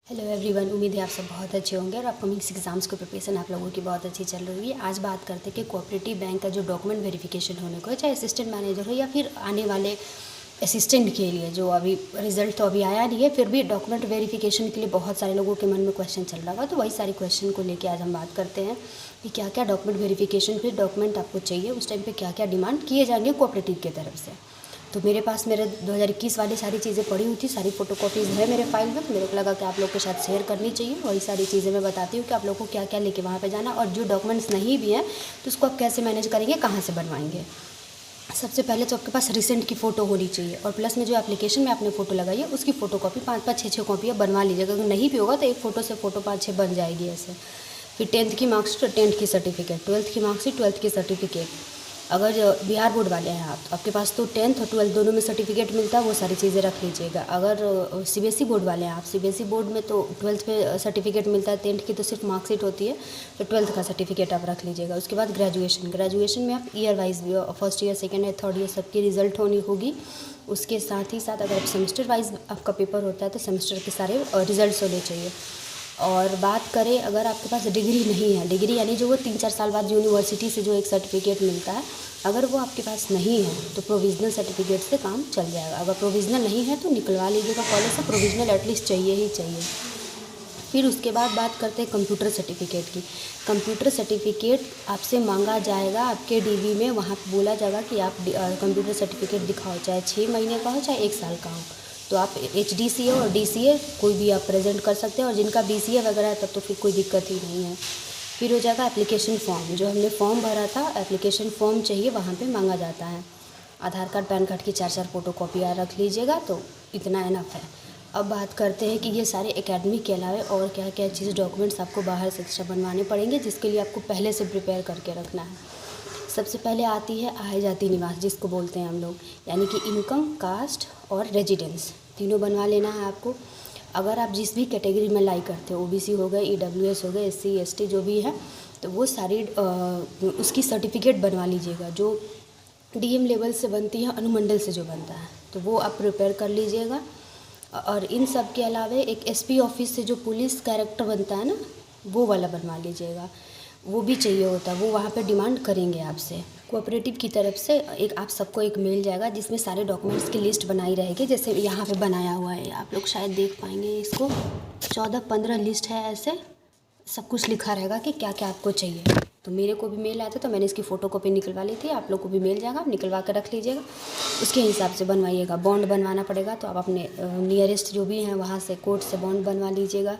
Hello everyone, उम्मीद है आप सब बहुत अच्छे होंगे और अपकमिंग एग्जाम्स की प्रिपरेशन आप लोगों की बहुत अच्छी चल रही है। आज बात करते हैं कि कोऑपरेटिव बैंक का जो डॉक्यूमेंट वेरिफिकेशन होने को है, चाहे असिस्टेंट मैनेजर हो या फिर आने वाले असिस्टेंट के लिए, जो अभी रिजल्ट तो अभी आया नहीं है, फिर भी डॉक्यूमेंट वेरिफिकेशन के लिए बहुत सारे लोगों के मन में क्वेश्चन चल रहा होगा। तो वही सारे क्वेश्चन को लेकर आज हम बात करते हैं कि क्या क्या डॉक्यूमेंट वेरिफिकेशन पे डॉक्यूमेंट आपको चाहिए, उस टाइम पे क्या क्या डिमांड किए जाएंगे कोऑपरेटिव की तरफ से। तो मेरे पास मेरे 2021 वाली सारी चीज़ें पड़ी हुई थी, सारी फोटोकॉपीज़ है मेरे फाइल में। तो मेरे को लगा कि आप लोग के साथ शेयर करनी चाहिए। वही सारी चीज़ें मैं बताती हूँ कि आप लोगों को क्या क्या लेके वहाँ पे जाना, और जो डॉक्यूमेंट्स नहीं भी हैं तो उसको आप कैसे मैनेज करेंगे, कहाँ से बनवाएंगे। सबसे पहले तो आपके पास रिसेंट की फ़ोटो होनी चाहिए, और प्लस में जो एप्लीकेशन में आपने फ़ोटो लगाई है उसकी फ़ोटोकॉपी 5-5, 6-6 कॉपी आप बनवा लीजिएगा। अगर नहीं भी होगा तो एक फ़ोटो से फ़ोटो 5-6 बन जाएगी ऐसे। फिर 10th की मार्कशीट, 10th की सर्टिफिकेट, 12th की मार्कशीट, 12th की सर्टिफिकेट। अगर बिहार बोर्ड वाले हैं आप, तो आपके पास तो 10th और 12th दोनों में सर्टिफिकेट मिलता है, वो सारी चीज़ें रख लीजिएगा। अगर सीबीएसई बोर्ड वाले हैं आप, सीबीएसई बोर्ड में तो 12th में सर्टिफिकेट मिलता है, 10th की तो सिर्फ मार्कशीट होती है, तो 12th का सर्टिफिकेट आप रख लीजिएगा। उसके बाद ग्रेजुएशन में आप ईयर वाइज भी, first year, second year, third year सबकी रिजल्ट होनी होगी। उसके साथ ही साथ अगर सेमेस्टर वाइज आपका पेपर होता है तो सेमेस्टर के सारे रिजल्ट्स होने चाहिए। और बात करें, अगर आपके पास डिग्री नहीं है, डिग्री यानी जो वो 3-4 साल बाद यूनिवर्सिटी से जो एक सर्टिफिकेट मिलता है, अगर वो आपके पास नहीं है तो प्रोविज़नल सर्टिफिकेट से काम चल जाएगा। अगर प्रोविज़नल नहीं है तो निकलवा लीजिएगा कॉलेज से, प्रोविज़नल एटलीस्ट चाहिए ही चाहिए। फिर उसके बाद बात करते हैं कंप्यूटर सर्टिफिकेट की। कंप्यूटर सर्टिफिकेट आपसे मांगा जाएगा आपके डीवी में, वहाँ पे बोला जाएगा कि आप कंप्यूटर सर्टिफिकेट दिखाओ, चाहे 6 महीने का हो चाहे 1 साल का हो। तो आप HDCA और DCA कोई भी आप प्रेजेंट कर सकते हैं, और जिनका BCA वगैरह है तब तो फिर कोई दिक्कत ही नहीं है। फिर हो जाएगा एप्लीकेशन फॉर्म, जो हमने फॉर्म भरा था एप्लीकेशन फॉर्म चाहिए, वहाँ पे मांगा जाता है। आधार कार्ड, पैन कार्ड की 4-4 फ़ोटोकॉपियाँ रख लीजिएगा, तो इतना इनफ है। अब बात करते हैं कि ये सारे एकेडमिक के अलावा और क्या क्या चीज़ डॉक्यूमेंट्स आपको बाहर से एक्स्ट्रा बनवाने पड़ेंगे, जिसके लिए आपको पहले से प्रिपेयर करके रखना है। सबसे पहले आती है आय जाति निवास, जिसको बोलते हैं हम लोग, यानी कि इनकम, कास्ट और रेजिडेंस, तीनों बनवा लेना है आपको। अगर आप जिस भी कैटेगरी में लाई करते हो, OBC हो गए, EWS हो गए, SC ST जो भी है, तो वो सारी उसकी सर्टिफिकेट बनवा लीजिएगा। जो DM लेवल से बनती है, अनुमंडल से जो बनता है, तो वो आप प्रिपेयर कर लीजिएगा। और इन सब के अलावा एक SP ऑफिस से जो पुलिस कैरेक्टर बनता है ना, वो वाला बनवा लीजिएगा, वो भी चाहिए होता है। वो वहाँ पे डिमांड करेंगे आपसे कोऑपरेटिव की तरफ से। एक आप सबको एक मेल जाएगा जिसमें सारे डॉक्यूमेंट्स की लिस्ट बनाई रहेगी, जैसे यहाँ पे बनाया हुआ है, आप लोग शायद देख पाएंगे इसको। 14-15 लिस्ट है, ऐसे सब कुछ लिखा रहेगा कि क्या क्या आपको चाहिए। तो मेरे को भी मेल आया था तो मैंने इसकी फ़ोटोकॉपी निकलवा ली थी। आप लोग को भी मिल जाएगा, आप निकलवा कर रख लीजिएगा, उसके हिसाब से बनवाइएगा। बॉन्ड बनवाना पड़ेगा, तो आप अपने नियरेस्ट जो भी हैं वहाँ से कोर्ट से बॉन्ड बनवा लीजिएगा।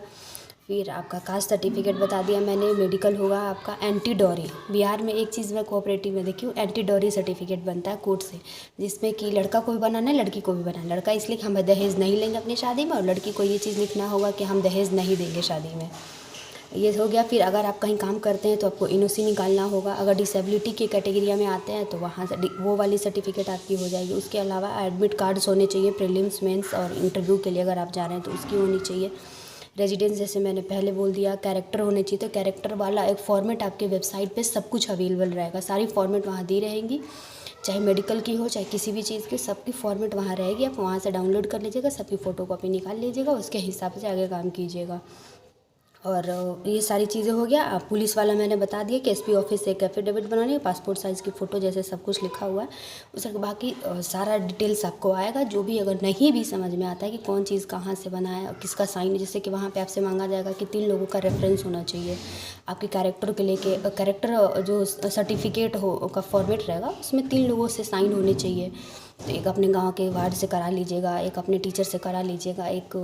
फिर आपका कास्ट सर्टिफिकेट बता दिया मैंने। मेडिकल होगा आपका एंटी डॉरी। बिहार में एक चीज़ मैं कोऑपरेटिव में देखी हूँ, एंटी डॉरी सर्टिफिकेट बनता है कोर्ट से, जिसमें कि लड़का को भी बनाना है, लड़की को भी बनाना है। लड़का इसलिए कि हम दहेज नहीं लेंगे अपनी शादी में, और लड़की को ये चीज़ लिखना होगा कि हम दहेज नहीं देंगे शादी में। ये हो गया। फिर अगर आप कहीं काम करते हैं तो आपको NOC निकालना होगा। अगर डिसेबिलिटी के कैटेगरी में आते हैं तो वहाँ से वो वाली सर्टिफिकेट आपकी हो जाएगी। उसके अलावा एडमिट कार्ड्स होने चाहिए, प्रीलिम्स, मेंस और इंटरव्यू के लिए अगर आप जा रहे हैं तो उसकी होनी चाहिए। रेजिडेंस जैसे मैंने पहले बोल दिया। कैरेक्टर होने चाहिए, तो कैरेक्टर वाला एक फॉर्मेट आपके वेबसाइट पे सब कुछ अवेलेबल रहेगा, सारी फॉर्मेट वहाँ दी रहेंगी, चाहे मेडिकल की हो चाहे किसी भी चीज़ की, सबकी फॉर्मेट वहाँ रहेगी। आप वहाँ से डाउनलोड कर लीजिएगा, सबकी फ़ोटोकॉपी निकाल लीजिएगा, उसके हिसाब से आगे काम कीजिएगा। और ये सारी चीज़ें हो गया। पुलिस वाला मैंने बता दिया कि SP ऑफिस से एक एफिडेविट बनानी है, पासपोर्ट साइज़ की फ़ोटो, जैसे सब कुछ लिखा हुआ है उसके बाकी सारा डिटेल्स आपको आएगा। जो भी अगर नहीं भी समझ में आता है कि कौन चीज़ कहाँ से बना है और किसका साइन है, जैसे कि वहाँ पे आपसे मांगा जाएगा कि 3 लोगों का रेफरेंस होना चाहिए आपके कैरेक्टर के लेके। कैरेक्टर जो सर्टिफिकेट हो का फॉर्मेट रहेगा, उसमें 3 लोगों से साइन होने चाहिए। तो एक अपने गाँव के वार्ड से करा लीजिएगा, एक अपने टीचर से करा लीजिएगा, एक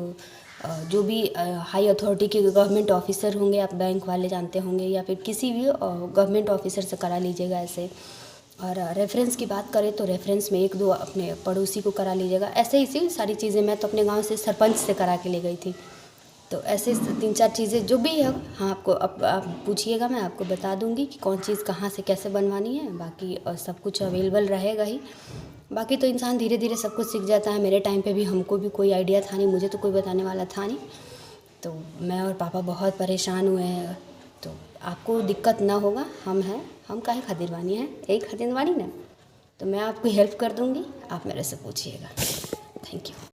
जो भी हाई अथॉरिटी के गवर्नमेंट ऑफिसर होंगे, आप बैंक वाले जानते होंगे, या फिर किसी भी गवर्नमेंट ऑफिसर से करा लीजिएगा ऐसे। और रेफरेंस की बात करें तो रेफरेंस में 1-2 अपने पड़ोसी को करा लीजिएगा। ऐसे ही सारी चीज़ें मैं तो अपने गांव से सरपंच से करा के ले गई थी। तो ऐसे 3-4 चीज़ें जो भी है, हाँ, आपको आप पूछिएगा, मैं आपको बता दूंगी कि कौन चीज़ कहाँ से कैसे बनवानी है। बाकी सब कुछ अवेलेबल रहेगा ही। बाकी तो इंसान धीरे धीरे सब कुछ सीख जाता है। मेरे टाइम पे भी हमको भी कोई आइडिया था नहीं, मुझे तो कोई बताने वाला था नहीं, तो मैं और पापा बहुत परेशान हुए हैं। तो आपको दिक्कत ना होगा, हम हैं, हम काहे खातिर बानी हैं, एक खातिर बानी ना, तो मैं आपकी हेल्प कर दूँगी, आप मेरे से पूछिएगा। Thank you.